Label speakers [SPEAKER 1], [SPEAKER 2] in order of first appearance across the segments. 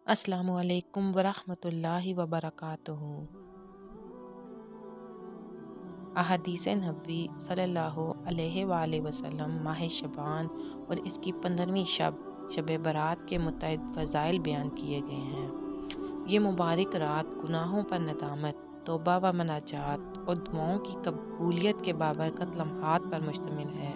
[SPEAKER 1] السلام علیکم ورحمۃ اللہ وبرکاتہ۔ احادیث نبوی صلی اللہ علیہ وآلہ وسلم ماہ شعبان اور اس کی 15ویں شب برات کے متعدد فضائل بیان کیے گئے ہیں۔ یہ مبارک رات گناہوں پر ندامت، توبہ و مناجات اور دعاؤں کی قبولیت کے بابرکت لمحات پر مشتمل ہے۔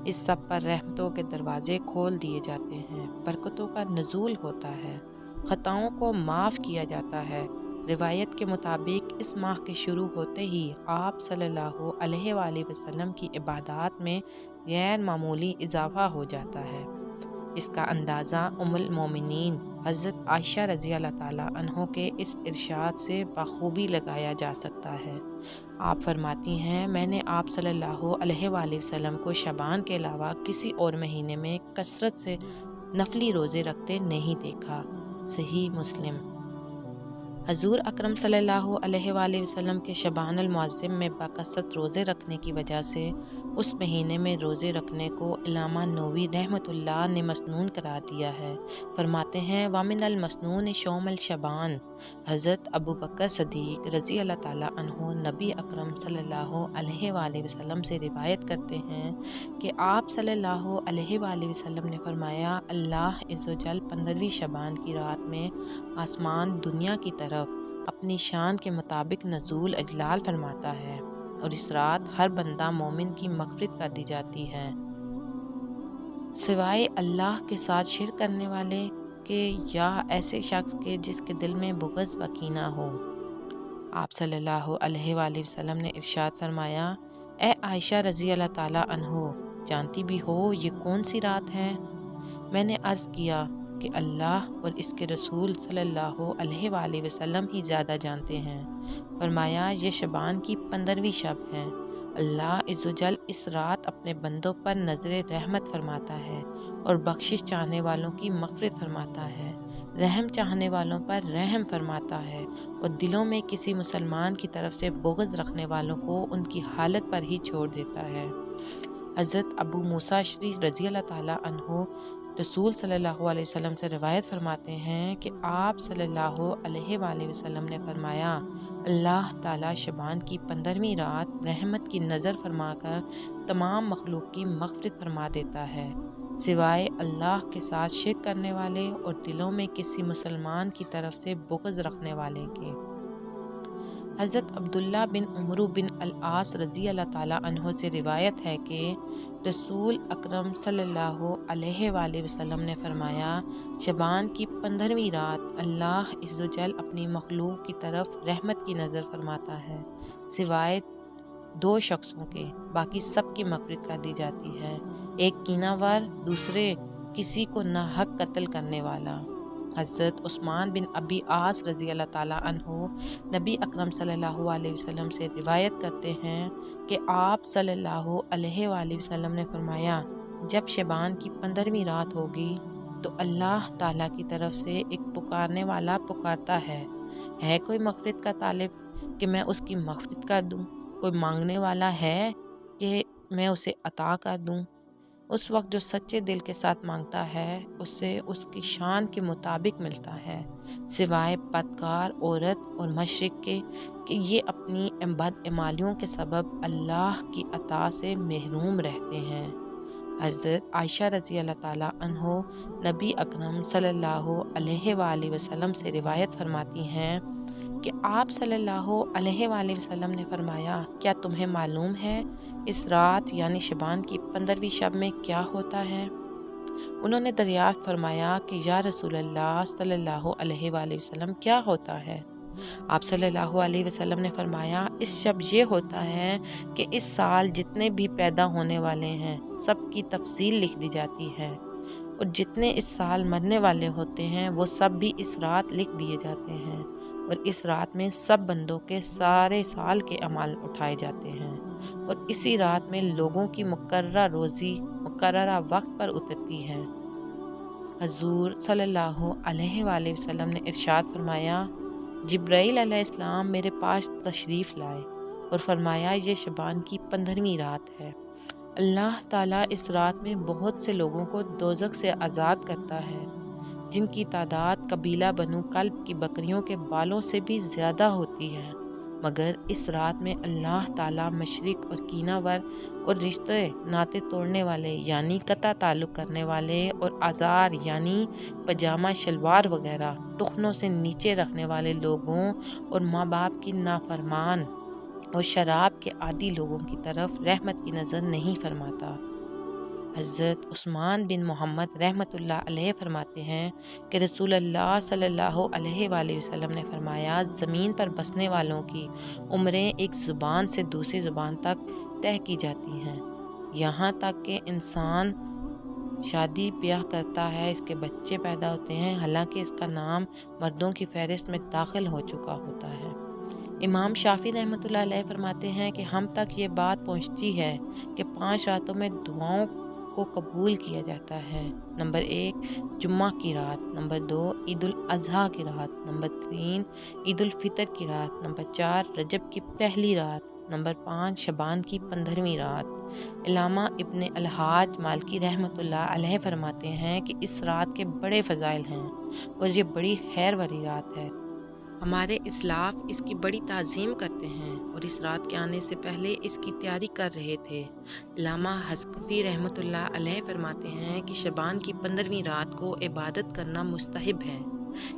[SPEAKER 1] اس سب پر رحمتوں کے دروازے کھول دیے جاتے ہیں، برکتوں کا نزول ہوتا ہے، خطاؤں کو معاف کیا جاتا ہے۔ روایت کے مطابق اس ماہ کے شروع ہوتے ہی آپ صلی اللہ علیہ وآلہ وسلم کی عبادات میں غیر معمولی اضافہ ہو جاتا ہے۔ اس کا اندازہ ام المومنین حضرت عائشہ رضی اللہ تعالیٰ عنہ کے اس ارشاد سے بخوبی لگایا جا سکتا ہے۔ آپ فرماتی ہیں، میں نے آپ صلی اللہ علیہ وآلہ وسلم کو شعبان کے علاوہ کسی اور مہینے میں کثرت سے نفلی روزے رکھتے نہیں دیکھا۔ صحیح مسلم۔ حضور اکرم صلی اللہ علیہ وآلہ وسلم کے شعبان المعظم میں بکثرت روزے رکھنے کی وجہ سے اس مہینے میں روزے رکھنے کو علامہ نووی رحمۃ اللہ نے مسنون قرار دیا ہے۔ فرماتے ہیں، وَمِنَ الْمَسْنُونِ شَوْمَ الشعبان۔ حضرت ابو بکر صدیق رضی اللہ تعالیٰ عنہ نبی اکرم صلی اللہ علیہ وآلہ وسلم سے روایت کرتے ہیں کہ آپ صلی اللہ علیہ وآلہ وسلم نے فرمایا، اللہ عز و جل 15ویں شعبان کی رات میں آسمان دنیا کی طرف اپنی شان کے مطابق نزول اجلال فرماتا ہے اور اس رات ہر بندہ مومن کی مغفرت کر دی جاتی ہے، سوائے اللہ کے ساتھ شرک کرنے والے کے یا ایسے شخص کے جس کے دل میں بغض و کینہ ہو۔ آپ صلی اللہ علیہ وآلہ وسلم نے ارشاد فرمایا، اے عائشہ رضی اللہ تعالیٰ عنہ، جانتی بھی ہو یہ کون سی رات ہے؟ میں نے عرض کیا کہ اللہ اور اس کے رسول صلی اللہ علیہ وآلہ وسلم ہی زیادہ جانتے ہیں۔ فرمایا، یہ شعبان کی 15ویں شب ہے۔ اللہ عز و جل اس رات اپنے بندوں پر نظر رحمت فرماتا ہے اور بخشش چاہنے والوں کی مغفرت فرماتا ہے، رحم چاہنے والوں پر رحم فرماتا ہے اور دلوں میں کسی مسلمان کی طرف سے بغض رکھنے والوں کو ان کی حالت پر ہی چھوڑ دیتا ہے۔ حضرت ابو موسیٰ اشعری رضی اللہ تعالیٰ عنہ رسول صلی اللہ علیہ وسلم سے روایت فرماتے ہیں کہ آپ صلی اللہ علیہ وآلہ وسلم نے فرمایا، اللہ تعالیٰ شعبان کی 15ویں رات رحمت کی نظر فرما کر تمام مخلوق کی مغفرت فرما دیتا ہے، سوائے اللہ کے ساتھ شرک کرنے والے اور دلوں میں کسی مسلمان کی طرف سے بغض رکھنے والے کے۔ حضرت عبداللہ بن عمرو بن العاص رضی اللہ تعالیٰ عنہ سے روایت ہے کہ رسول اکرم صلی اللہ علیہ وآلہ وسلم نے فرمایا، شعبان کی 15ویں رات اللہ عز و جل اپنی مخلوق کی طرف رحمت کی نظر فرماتا ہے، سوائے 2 شخصوں کے، باقی سب کی مغفرت کر دی جاتی ہے، ایک کینہ ور، دوسرے کسی کو ناحق قتل کرنے والا۔ حضرت عثمان بن ابی عاص رضی اللہ تعالیٰ عنہ نبی اکرم صلی اللہ علیہ وسلم سے روایت کرتے ہیں کہ آپ صلی اللہ علیہ وآلہ وسلم نے فرمایا، جب شعبان کی 15ویں رات ہوگی تو اللہ تعالیٰ کی طرف سے ایک پکارنے والا پکارتا ہے کوئی مغفرت کا طالب کہ میں اس کی مغفرت کر دوں؟ کوئی مانگنے والا ہے کہ میں اسے عطا کر دوں؟ اس وقت جو سچے دل کے ساتھ مانگتا ہے اسے اس کی شان کے مطابق ملتا ہے، سوائے بدکار عورت اور مشرک کے کہ یہ اپنی بدعمالیوں کے سبب اللہ کی عطا سے محروم رہتے ہیں۔ حضرت عائشہ رضی اللہ تعالیٰ عنہ نبی اکرم صلی اللہ علیہ وآلہ وسلم سے روایت فرماتی ہیں کہ آپ صلی اللہ علیہ وآلہ وسلم نے فرمایا، کیا تمہیں معلوم ہے اس رات یعنی شعبان کی 15ویں شب میں کیا ہوتا ہے؟ انہوں نے دریافت فرمایا کہ یا رسول اللہ صلی اللہ علیہ وآلہ وسلم کیا ہوتا ہے؟ آپ صلی اللہ علیہ وسلم نے فرمایا، اس شب یہ ہوتا ہے کہ اس سال جتنے بھی پیدا ہونے والے ہیں سب کی تفصیل لکھ دی جاتی ہے اور جتنے اس سال مرنے والے ہوتے ہیں وہ سب بھی اس رات لکھ دیے جاتے ہیں اور اس رات میں سب بندوں کے سارے سال کے اعمال اٹھائے جاتے ہیں اور اسی رات میں لوگوں کی مقررہ روزی مقررہ وقت پر اترتی ہے۔ حضور صلی اللہ علیہ وآلہ وسلم نے ارشاد فرمایا، جبرائیل علیہ السلام میرے پاس تشریف لائے اور فرمایا، یہ شعبان کی 15ویں رات ہے، اللہ تعالیٰ اس رات میں بہت سے لوگوں کو دوزخ سے آزاد کرتا ہے، جن کی تعداد قبیلہ بنو کلب کی بکریوں کے بالوں سے بھی زیادہ ہوتی ہے، مگر اس رات میں اللہ تعالیٰ مشرق اور کینہ ور اور رشتے ناطے توڑنے والے یعنی قطع تعلق کرنے والے اور آزار یعنی پجامہ شلوار وغیرہ ٹخنوں سے نیچے رکھنے والے لوگوں اور ماں باپ کی نافرمان اور شراب کے عادی لوگوں کی طرف رحمت کی نظر نہیں فرماتا۔ حضرت عثمان بن محمد رحمۃ اللہ علیہ فرماتے ہیں کہ رسول اللہ صلی اللہ علیہ وآلہ وسلم نے فرمایا، زمین پر بسنے والوں کی عمریں ایک زبان سے دوسری زبان تک طے کی جاتی ہیں، یہاں تک کہ انسان شادی بیاہ کرتا ہے، اس کے بچے پیدا ہوتے ہیں، حالانکہ اس کا نام مردوں کی فہرست میں داخل ہو چکا ہوتا ہے۔ امام شافعی رحمۃ اللہ علیہ فرماتے ہیں کہ ہم تک یہ بات پہنچتی ہے کہ 5 راتوں میں دعاؤں کو قبول کیا جاتا ہے۔ نمبر 1 جمعہ کی رات، نمبر 2 عید الاضحیٰ کی رات، نمبر 3 عید الفطر کی رات، نمبر 4 رجب کی پہلی رات، نمبر 5 شعبان کی 15ویں رات۔ علامہ ابن الحاج مالکی رحمۃ اللہ علیہ فرماتے ہیں کہ اس رات کے بڑے فضائل ہیں اور یہ بڑی خیر والی رات ہے۔ ہمارے اسلاف اس کی بڑی تعظیم کرتے ہیں اور اس رات کے آنے سے پہلے اس کی تیاری کر رہے تھے۔ علامہ حذقفی رحمۃ اللہ علیہ فرماتے ہیں کہ شعبان کی 15ویں رات کو عبادت کرنا مستحب ہے۔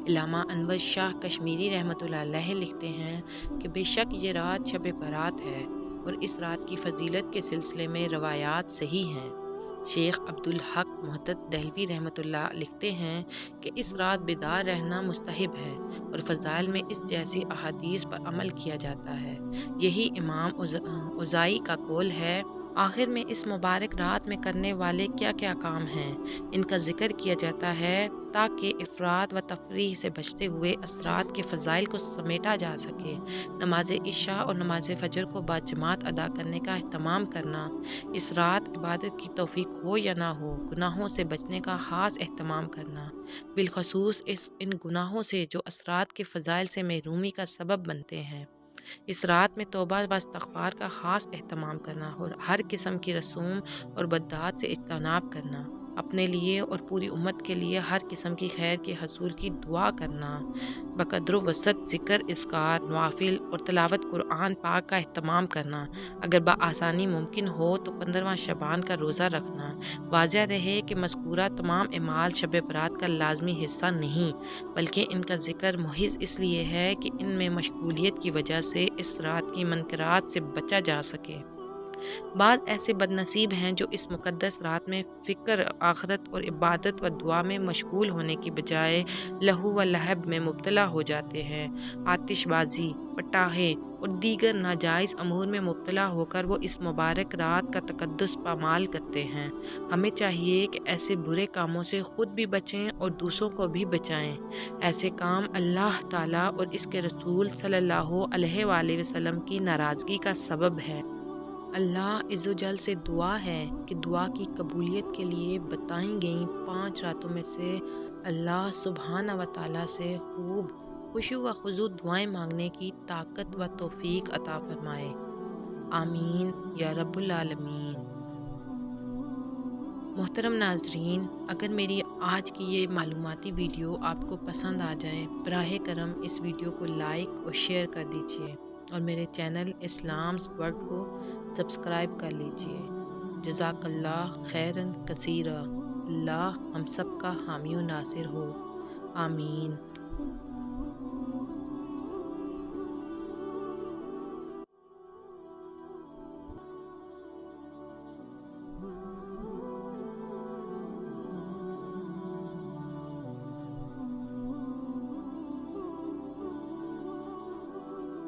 [SPEAKER 1] علامہ انور شاہ کشمیری رحمۃ اللہ علیہ لکھتے ہیں کہ بے شک یہ رات شب برات ہے اور اس رات کی فضیلت کے سلسلے میں روایات صحیح ہیں۔ شیخ عبدالحق محدث دہلوی رحمۃ اللہ لکھتے ہیں کہ اس رات بیدار رہنا مستحب ہے اور فضائل میں اس جیسی احادیث پر عمل کیا جاتا ہے۔ یہی امام اوزاعی کا قول ہے۔ آخر میں اس مبارک رات میں کرنے والے کیا کیا کام ہیں، ان کا ذکر کیا جاتا ہے تاکہ افراد و تفریح سے بچتے ہوئے اسرات کے فضائل کو سمیٹا جا سکے۔ نماز عشاء اور نماز فجر کو باجماعت ادا کرنے کا اہتمام کرنا، اس رات عبادت کی توفیق ہو یا نہ ہو گناہوں سے بچنے کا خاص اہتمام کرنا، بالخصوص ان گناہوں سے جو اسرات کے فضائل سے محرومی کا سبب بنتے ہیں۔ اس رات میں توبہ و استغفار کا خاص اہتمام کرنا اور ہر قسم کی رسوم اور بدعات سے اجتناب کرنا، اپنے لیے اور پوری امت کے لیے ہر قسم کی خیر کے حصول کی دعا کرنا، بقدر و وسعت ذکر اذکار نوافل اور تلاوت قرآن پاک کا اہتمام کرنا، اگر بآسانی ممکن ہو تو 15واں شعبان کا روزہ رکھنا۔ واضح رہے کہ مذکورہ تمام اعمال شب برات کا لازمی حصہ نہیں، بلکہ ان کا ذکر محض اس لیے ہے کہ ان میں مشغولیت کی وجہ سے اس رات کی منکرات سے بچا جا سکے۔ بعض ایسے بد نصیب ہیں جو اس مقدس رات میں فکر آخرت اور عبادت و دعا میں مشغول ہونے کی بجائے لہو و لہب میں مبتلا ہو جاتے ہیں۔ آتش بازی، پٹاخے اور دیگر ناجائز امور میں مبتلا ہو کر وہ اس مبارک رات کا تقدس پامال کرتے ہیں۔ ہمیں چاہیے کہ ایسے برے کاموں سے خود بھی بچیں اور دوسروں کو بھی بچائیں۔ ایسے کام اللہ تعالیٰ اور اس کے رسول صلی اللہ علیہ وآلہ وسلم کی ناراضگی کا سبب ہے۔ اللہ عز و جل سے دعا ہے کہ دعا کی قبولیت کے لیے بتائیں گئیں 5 راتوں میں سے اللہ سبحانہ و تعالیٰ سے خوب خشوع و خضوع دعائیں مانگنے کی طاقت و توفیق عطا فرمائے۔ آمین یا رب العالمین۔ محترم ناظرین، اگر میری آج کی یہ معلوماتی ویڈیو آپ کو پسند آ جائے، براہ کرم اس ویڈیو کو لائک اور شیئر کر دیجیے اور میرے چینل اسلامز ورلڈ کو سبسکرائب کر لیجیے۔ جزاک اللہ خیرن کثیرا۔ اللہ ہم سب کا حامی و ناصر ہو، آمین۔